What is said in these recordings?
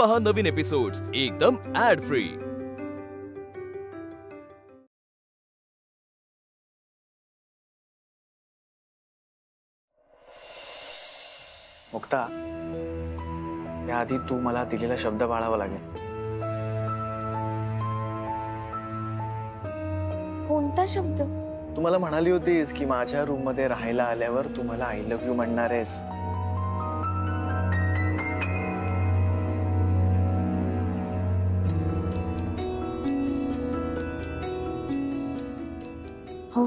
पहा नवीन एपिसोड्स एकदम add free. Mukta, याआधी तू मला दिलेला शब्द पाळावा लागेल। कोणता शब्द? तू मला म्हणाली होतीस की माझ्या रूम मध्ये राहायला आल्यावर तू मला आय लव्ह यू म्हणणार आहेस। हो,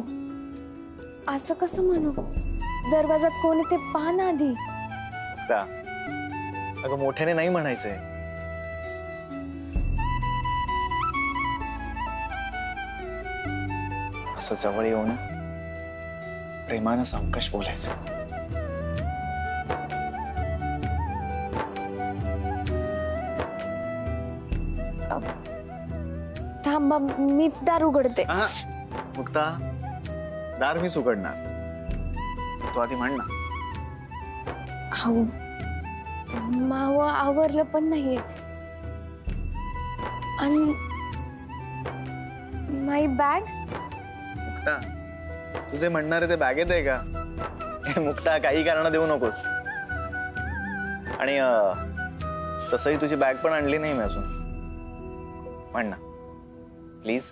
असं कसं म्हणू? दरवाजात कोण ते पाहा ना आधी। मुक्ता, अगं मोठ्याने नाही म्हणायचंय। असं जवळ येऊन प्रेमानं सावकाश बोलायचं। थांबा, मीच दार उघडते। मुक्ता, दार मीच उघडणार, तू आधी म्हण ना। हो, माव आवरलं पण नाहीये आणि माय बॅग। मुक्ता, तुझे म्हणणारे ते बॅगेत आहे का? मुक्ता, काही कारण देऊ नकोस। आणि तसंही तुझी बॅग पण आणली नाही मी अजून। म्हण ना प्लीज।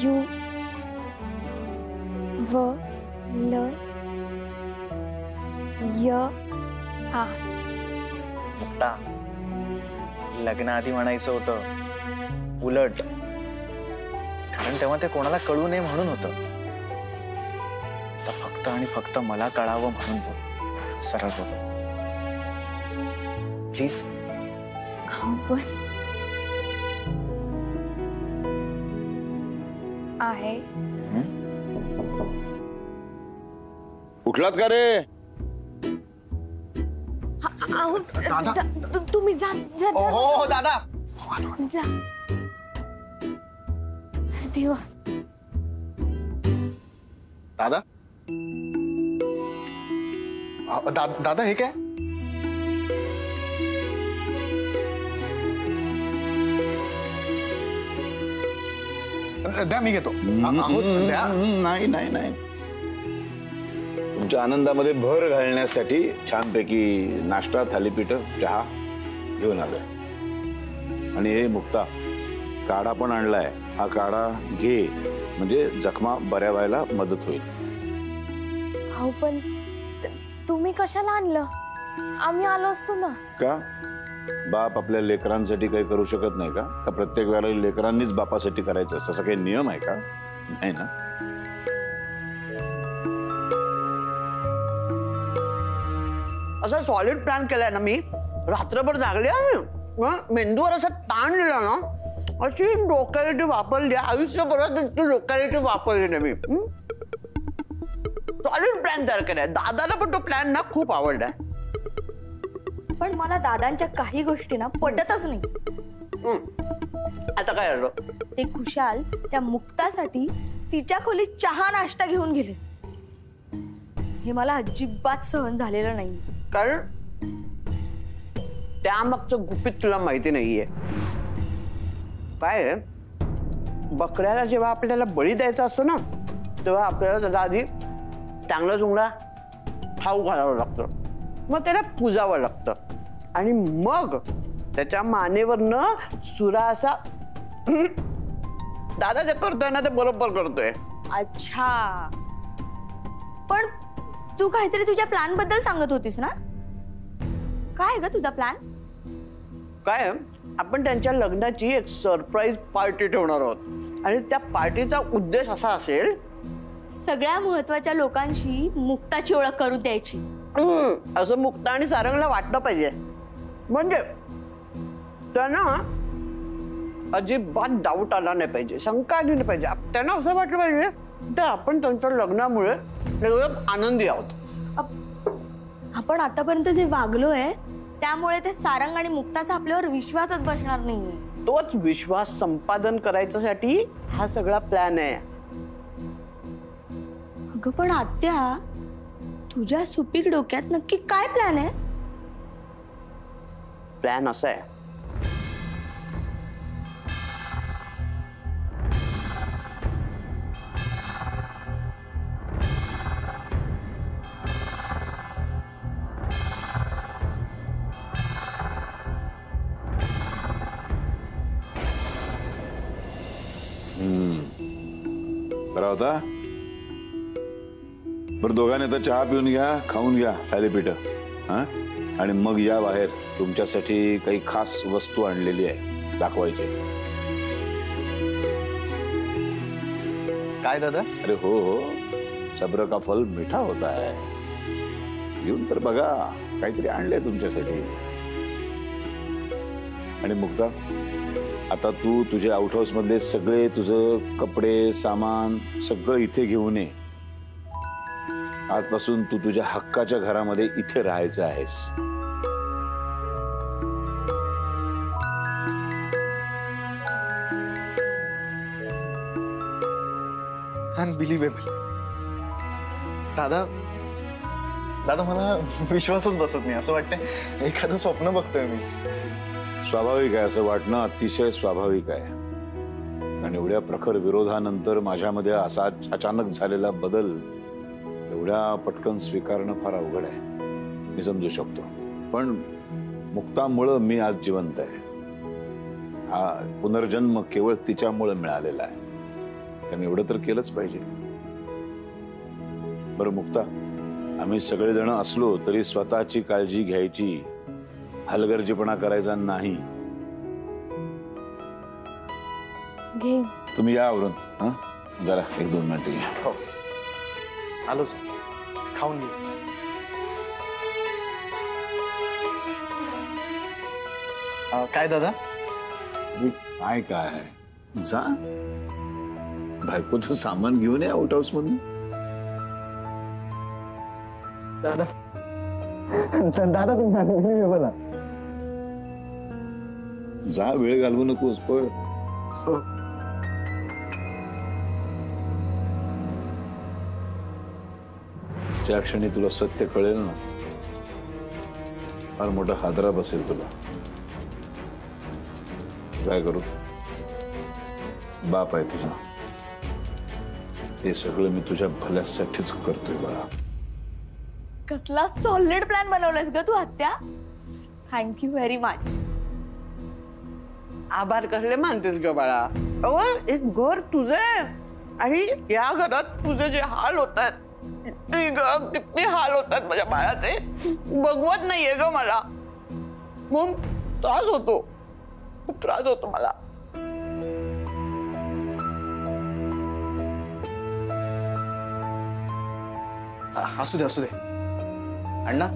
यू व ल य आ। मुक्ता, लग्नाआधी म्हणायचं होतं उलट, कारण तेव्हा ते कोणाला कळू नये म्हणून होतं। आता फक्त आणि फक्त मला कळावं म्हणून बोल, सरळ बोल प्लीज। पण आहे। उठलात का रे? दादा, तुम्ही जा। हो दादा, जा। देवा, दादा, दादा हे काय? द्या, मी घेतो। नाही नाही नाही, तुमच्या आनंदामध्ये भर घालण्यासाठी छानपैकी नाश्ता, थालीपीठ, चहा घेऊन आलोय। आणि हे मुक्ता, काढा पण आणलाय। हा काढा घे, म्हणजे जखमा बऱ्या व्हायला मदत होईल। हो, पण तुम्ही कशाला आणलं? आम्ही आलो असतो ना। का बाप आपल्या लेकरांसाठी काही करू शकत नाही का? का प्रत्येक वेळेला लेकरांनीच बापासाठी करायचं असा काही नियम आहे का? नाही ना। असा सॉलिड प्लॅन केलाय ना मी, रात्रभर जागले मेंदूवर असा ताण दिला ना, अशी लोकॅलिटी वापरली, आयुष्यभरात इतकी लोकॅलिटी वापरली ना मी। सॉलिड प्लॅन तयार केलाय। दादाला पण तो प्लॅन ना खूप आवडलाय। पण मला दादांच्या काही गोष्टी ना पटतच नाही। आता काय झालं? ते खुशाल त्या मुक्तासाठी तिच्या खोलीत चहा नाश्ता घेऊन गेले। हे मला अजिबात सहन झालेलं नाही। कारण त्यामागचं गुपित तुला माहिती नाहीये काय? बकऱ्याला जेव्हा आपल्याला बळी द्यायचा असतो ना, तेव्हा आपल्याला त्याला आधी चांगला चुंगला खाऊ घालावं लागतं, मग त्याला पुजावं लागतं, आणि मग त्याच्या मानेवरनं सुरा असा दादा जे करतोय ना ते बरोबर करतोय। अच्छा, पण तू काहीतरी तुझ्या प्लॅन बद्दल सांगत होतीस ना? काय ग तुझा प्लॅन? काय, आपण त्यांच्या लग्नाची एक सरप्राईज पार्टी ठेवणार आहोत, आणि त्या पार्टीचा उद्देश असा असेल, सगळ्या महत्वाच्या लोकांशी मुक्ताची ओळख करून द्यायची। असं मुक्ता आणि सारंगला वाटलं पाहिजे, म्हणजे त्यांना अजिबात डाऊट आला नाही पाहिजे, शंका आली नाही पाहिजे। त्यांना असं वाटलं पाहिजे तर आपण त्यांच्या लग्नामुळे एकदम आनंदी आहोत। आपण आतापर्यंत जे वागलोय त्यामुळे ते सारंग आणि मुक्ताचा आपल्यावर विश्वासच बसणार नाहीये। तोच विश्वास संपादन करायच्यासाठी हा सगळा प्लॅन आहे। अगं पण आत्या, तुझ्या सुपीक डोक्यात नक्की काय प्लॅन आहे? प्लॅन असा आहे, बरा होता. बरं दोघांनी तर चहा पिऊन घ्या, खाऊन घ्या थालीपीठ, हा, आणि मग या बाहेर. तुमच्यासाठी काही खास वस्तू आणलेली आहे, दाखवायची. काय दादा? अरे हो हो, सब्र का फल मीठा होता है. येऊन तर बघा, काहीतरी आणलंय तुमच्यासाठी. आणि मुक्ता, आता तू तुझे आउट हाऊस मधले सगळे तुझं कपडे सामान सगळं इथे घेऊन ये. आजपासून तू तुझ्या हक्काच्या घरामध्ये इथे राहायचं आहेस. अनबिलिव्हेबल. दादा दादा मला विश्वासच बसत नाही. असं वाटतंय एखादं स्वप्न बघतोय मी. स्वाभाविक आहे, असं वाटणं अतिशय स्वाभाविक आहे. आणि एवढ्या प्रखर विरोधानंतर माझ्यामध्ये असा अचानक झालेला बदल एवढ्या पटकन स्वीकारणं फार अवघड आहे. मी समजू शकतो, पण मुक्तामुळं मी आज जिवंत आहे. हा पुनर्जन्म केवळ तिच्यामुळं मिळालेला आहे. त्याने एवढं तर केलंच पाहिजे. बरं मुक्ता, आम्ही सगळेजण असलो तरी स्वतःची काळजी घ्यायची, हलगर्जीपणा करायचा नाही. घे. तुम्ही या आवरून. हा, जरा 1-2 मिनिटं घ्या. हो, आलोच. खाऊन घे. काय दादा? काय काय जा, बायकोचं सामान घेऊन ये आउट हाऊस मधून. दादा दादा तुम्ही बोला. जा, वेळ घालवू नकोस. पळ. ज्या क्षणी तुला सत्य कळेल ना, फार मोठा हादरा बसेल तुला. काय करू, बाप आहे तुझा. हे सगळं मी तुझ्या भल्यासाठीच करतोय बाळा. कसला सॉलिड प्लॅन बनवलायस ग तू आत्या. Thank you very much. आभार कसले मानतेस ग बाळा. अहो, एक घर तुझे आणि या घरात तुझे जे हाल होतात, किती हाल होतात माझ्या बाळाचे, बघवत नाहीये ग मला. मग त्रास होतो, खूप त्रास होतो मला. असू दे असू दे. अण्णा,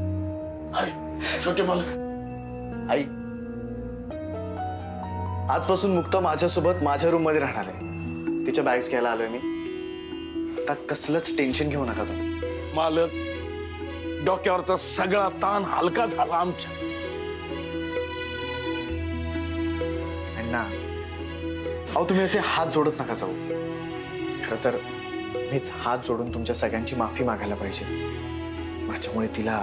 छोटे मालक, आई, आजपासून मुक्ता माझ्यासोबत माझ्या रूम मध्ये राहणार आहे. तिच्या बॅग्स घ्यायला आलोय मी. आता कसलंच टेन्शन घेऊ नका तुम्ही. मालक, डोक्यावरचा सगळा ताण हलका झाला आमच्या. अण्णा, अहो तुम्ही असे हात जोडत नका जाऊ. खरं तर मीच हात जोडून तुमच्या सगळ्यांची माफी मागायला पाहिजे. माझ्यामुळे तिला,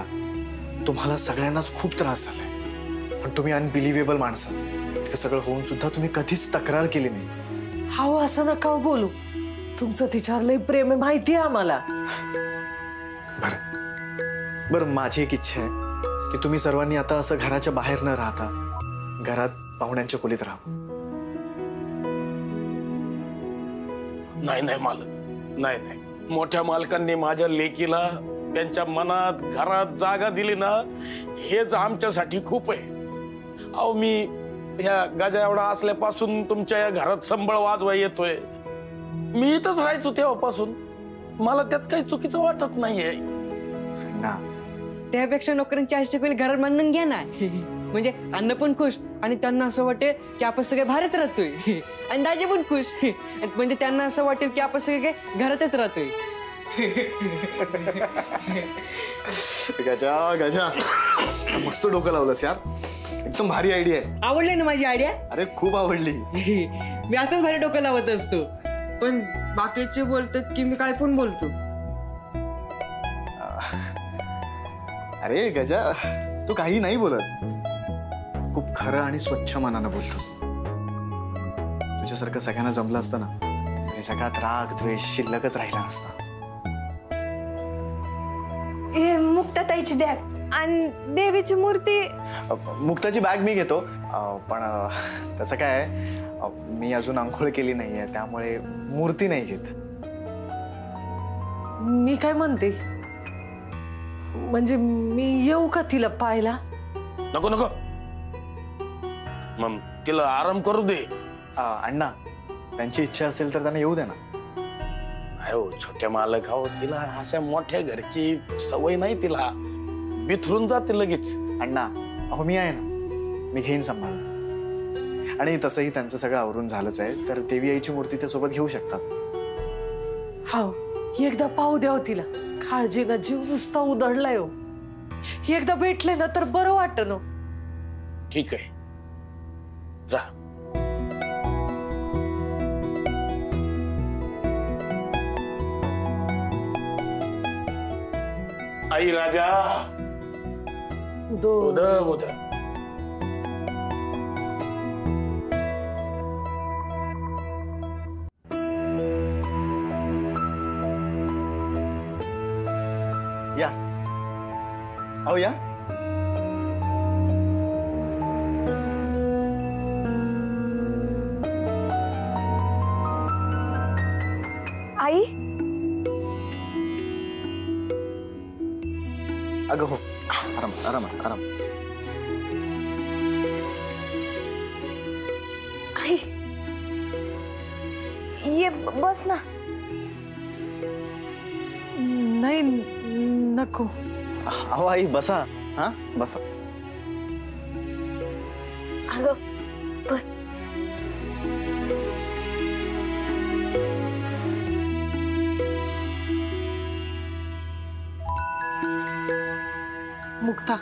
तुम्हाला सगळ्यांनाच खूप त्रास झालाय. पण तुम्ही अनबिलिव्हेबल माणसं. ते सगळं होऊन सुद्धा तुम्ही कधीच तक्रार केली नाही. हाव, असं नका बोलू. तुमचं तिच्यावर लय प्रेम आहे, माहिती आहे आम्हाला. बरं बरं, माझी एक इच्छा आहे की तुम्ही सर्वांनी आता असं घराच्या बाहेर न राहता घरात पाहुण्यांच्या खोलीत राहा. नाही नाही मालक, नाही नाही. मोठ्या मालकांनी माझ्या लेकीला त्यांच्या मनात घरात जागा दिली ना, हेच आमच्यासाठी खूप आहे. अहो, मी ह्या गाजा एवढा असल्यापासून तुमच्या या घरात संबळ वाजवा येतोय. मी इथंच राहायचो तेव्हापासून. मला त्यात काही चुकीचं वाटत नाहीये. ना, त्यापेक्षा नोकऱ्यांची आशा केली घरात मांडून घ्या ना. म्हणजे अन्न पण खुश आणि त्यांना असं वाटेल की आपण सगळे भारत राहतोय. आणि दाजी पण खुश, म्हणजे त्यांना असं वाटेल की आपण सगळे घरातच राहतोय. गजा गजा, मस्त डोकं लावलंस यार. एकदम भारी आयडिया आहे. आवडली ना माझी आयडिया? अरे खूप आवडली. मी असंच भारी डोकं लावत असतो. पण बाकीचे बोलतात की मी काय पण बोलतो. अरे गजा, तू काही नाही बोलत. खूप खरं आणि स्वच्छ मनानं बोलतोस. तुझ्यासारखं सगळ्यांना जमलं असतं ना तरी सगळ्यात राग द्वेष शिल्लकच राहिला नसता. हे मुक्ताताईची बॅग आणि देवीची मूर्ती. मुक्ताची बॅग मी घेतो, पण त्याचं काय आहे, मी अजून आंघोळ केली नाहीये त्यामुळे मूर्ती नाही घेत. मी काय म्हणते, म्हणजे मी येऊ का तिला पाहायला? नको नको, मग तिला आराम करू दे. अण्णा, त्यांची इच्छा असेल तर त्यांना येऊ दे ना. अहो छोट्या मालक, आहो तिला अशा मोठ्या घरची सवय नाही, तिला बिथरून जाते लगेच. अण्णा, अहो मी आहे ना, मी घेईन सांभाळ. आणि तसंही त्यांचं सगळं आवरून झालंच आहे, तर देवी आईची मूर्ती त्या सोबत घेऊ शकतात. हाव, एकदा पाहू द्याव तिला. काळजीनं जीव नुसता उधळलाय हो. एकदा भेटले ना तर बरं वाटत ना. ठीक आहे, जा. आई राजा, उद उद. या, अहो या. आई, अगं हो, आराम आराम आराम. आई ये बस ना. नाही नको. अहो आई बसा. हा बसा. अगं बस. मुक्ता,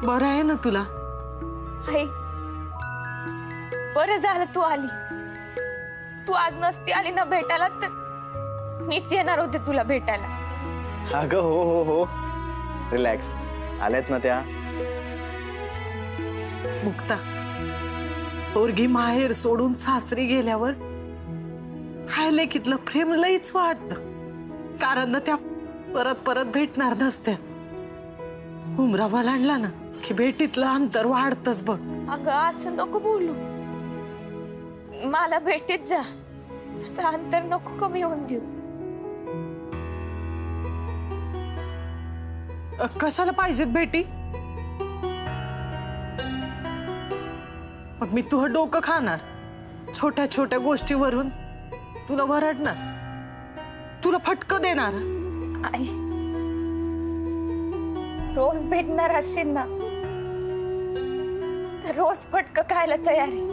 बरं आहे ना तुला? आई, बरं झालं तू आली. तू आज नसती आली ना भेटायला तर मीच येणार होते तुला भेटायला. अगं हो हो हो, रिलॅक्स. आल्यात ना त्या. मुक्ता, पोरगी माहेर सोडून सासरी गेल्यावर हाय लेकीतलं प्रेम लईच वाढतं. कारण ना त्या परत परत भेटणार नसत्या. उमरा वलांडला ना की भेटीतलं अंतर वाढतच बघ. अगं असं नको बोलू, मला भेटीत जा. असं अंतर नको कमी होऊन देऊ. कशाला पाहिजेत भेटी? मग मी तुझं डोकं खाणार, छोट्या छोट्या गोष्टीवरून तुला वरडणार, तुला फटकं देणार. आई, रोज भेटणार असशील ना तर रोज फटकं खायला तयार आहे.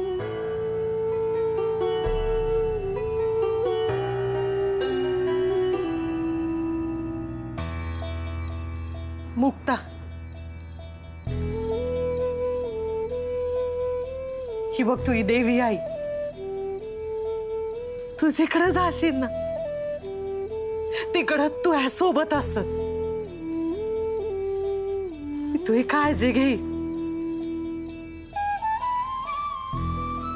मुक्ता, ही बघ तू ही देवी आई तुझ्याकडे जाशील ना तिकडं तू ह्या सोबत असत. तू ही काळजी घे.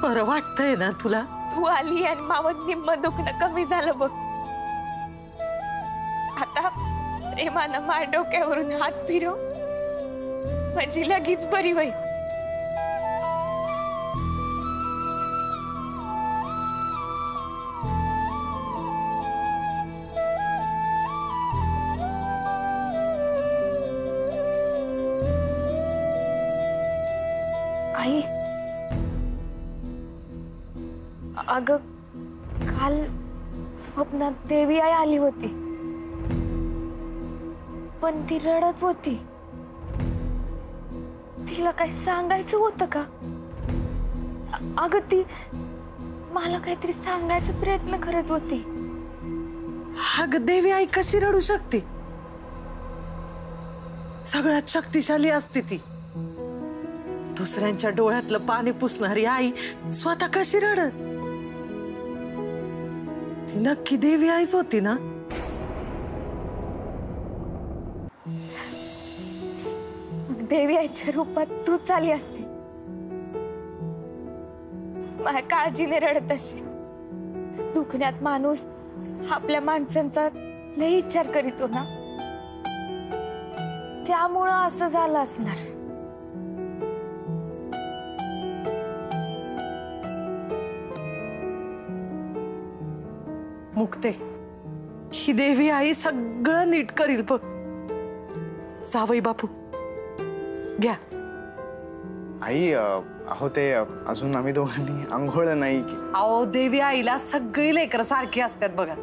बरं वाटतंय ना तुला? तू आली आणि मावत निम्म दुखणं कमी झालं बघ. आता प्रेमानं माझ्या डोक्यावरून हात फिरव म्हणजे लगेच बरी होईल. आई, अगं काल स्वप्नात देवी आई आली होती, पण ती रडत होती. तिला काही सांगायचं होतं का? अगं ती मला काहीतरी सांगायचा प्रयत्न करत होती. अगं देवी आई कशी रडू शकते? सगळ्यात शक्तिशाली असते ती. दुसऱ्यांच्या डोळ्यातलं पाणी पुसणारी आई स्वतः कशी रडत? ती नक्की देवी आईच होती ना? मग देवी आईच्या रूपात तूच आली असती, माझ्या काळजीने रडत अशी. दुखण्यात माणूस आपल्या माणसांचा लई विचार करीतो ना, त्यामुळं असं झालं असणार. मुक्ते, ही देवी आई सगळं नीट करील बघ. जावई बापू घ्या. आई अहो ते अजून आम्ही दोघांनी आंघोळ नाही की. अहो देवी आईला सगळी लेकरं सारखी असतात बघा.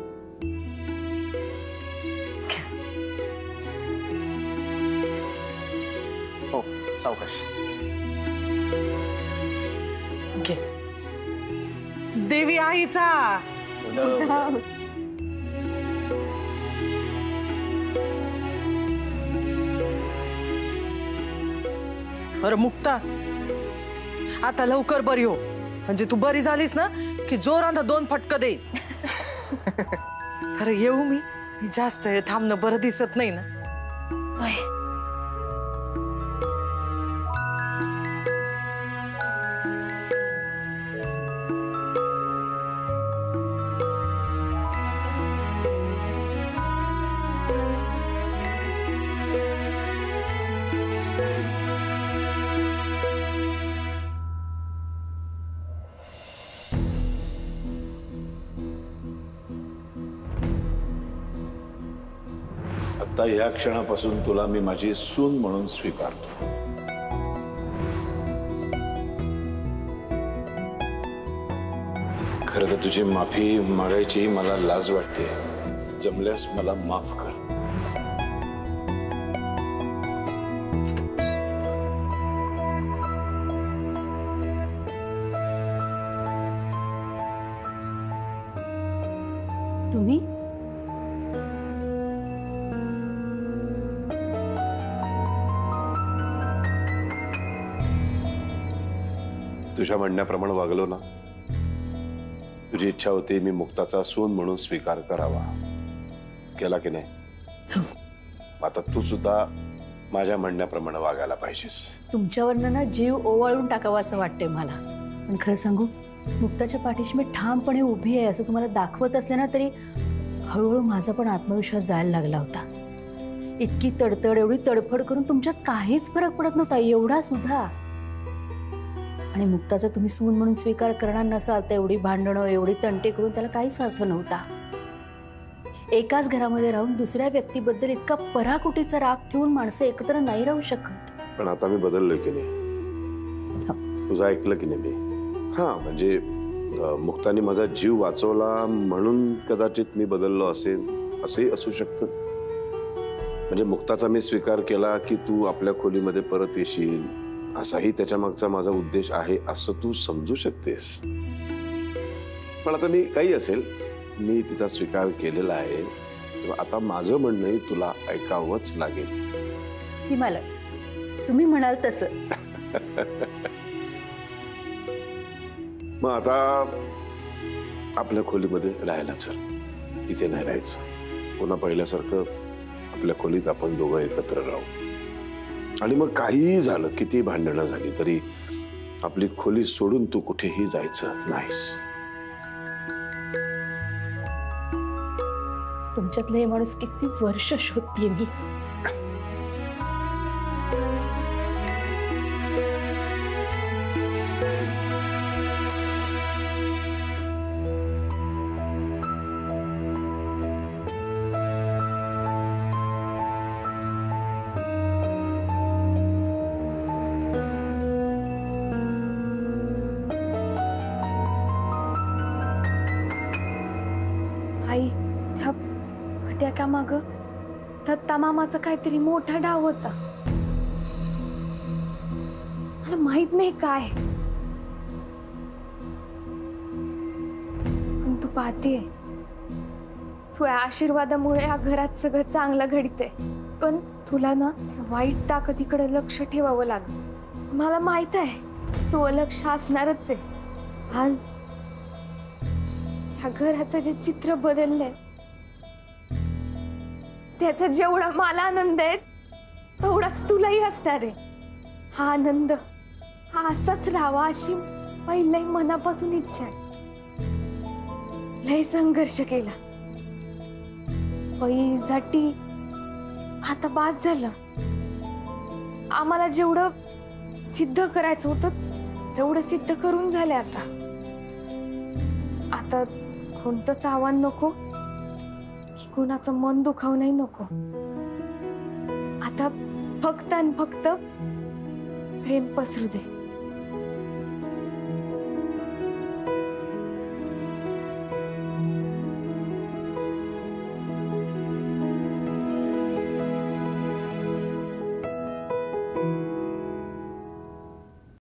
हो सावकाश. घे. देवी आईचा अरे मुक्ता, आता लवकर बरी हो, म्हणजे तू बरी झालीस ना की जोरानं 2 फटकं देईन. अरे येऊ मी जास्त वेळ थांबणं बरं दिसत नाही ना. आता या क्षणापासून तुला मी माझी सून म्हणून स्वीकारतो. खरं तर तुझी माफी मागायची मला लाज वाटते. जमल्यास मला माफ कर. तुम्ही तुझ्या म्हणण्याप्रमाणे वागलो ना. तुझी इच्छा होती मी मुक्ताचा सून म्हणून स्वीकार करावा, केला की नाही? आता तू सुद्धा माझ्या म्हणण्याप्रमाणे वागायला पाहिजेस. तुमच्यावरनं ना जीव ओवाळून टाकावा असं वाटतंय मला. पण खरं सांगू, मुक्ताच्या पाठीशी मी ठामपणे उभी आहे असं तुम्हाला दाखवत असले ना तरी हळूहळू माझा पण आत्मविश्वास जायला लागला होता. इतकी तडतड, एवढी तडफड करून तुमच्यात काहीच फरक पडत नव्हता, एवढा सुद्धा. आणि मुक्ताचा तुम्ही सून म्हणून स्वीकार करणार नसाल तर एवढी भांडणं, एवढी तंटे करून त्याला काहीच अर्थ नव्हता. एकाच घरामध्ये राहून दुसऱ्या व्यक्तीबद्दल इतका पराकुटीचा राग ठेवून माणसं एकत्र नाही राहू शकत. पण आता मी बदललोय की नाही? तुझं ऐकलं की नाही मी? हा, म्हणजे मुक्ताने माझा जीव वाचवला म्हणून कदाचित मी बदललो असेल, असंही असू शकतं. म्हणजे मुक्ताचा मी स्वीकार केला की तू आपल्या खोलीमध्ये परत येशील, असाही त्याच्या मागचा माझा उद्देश आहे असं तू समजू शकतेस. पण आता मी काही असेल, मी तिचा स्वीकार केलेला आहे, आता माझं म्हणणंही तुला ऐकावंच लागेल. की मला तुम्ही म्हणाल तसं. मग आता आपल्या खोलीमध्ये राहायला चल. इथे नाही राहायचं. पुन्हा पहिल्यासारखं आपल्या खोलीत आपण दोघं एकत्र राहू. आणि मग काहीही झालं, किती भांडणं झाली तरी आपली खोली सोडून तू कुठेही जायचं नाहीस. तुमच्यातलं हे माणूस किती वर्ष शोधतीये मी. आई, त्या फटाक्या माग दत्ता मामाचा काहीतरी मोठा डाव होता. मला माहित नाही काय, पण तू पाहतीये, तुझ्या आशीर्वादामुळे या घरात सगळं चांगलं घडतंय. पण तुला ना त्या वाईट ताकदीकडे लक्ष ठेवावं लागलं. मला माहित आहे तू लक्ष असणारच आहे. आज ह्या घराचं जे चित्र बदललंय त्याचा जेवढा मला आनंद आहे तेवढाच तुलाही असणार आहे. हा आनंद हा असाच राहावा अशी पहिली मनापासून इच्छा आहे. लय संघर्ष केला, पैसाठी आता बास झालं. आम्हाला जेवढं सिद्ध करायचं होतं तेवढं सिद्ध करून झाले. आता कोणतंच आव्हान नको की कोणाचं मन दुखावणंही नको. आता फक्त आणि फक्त प्रेम पसरू दे.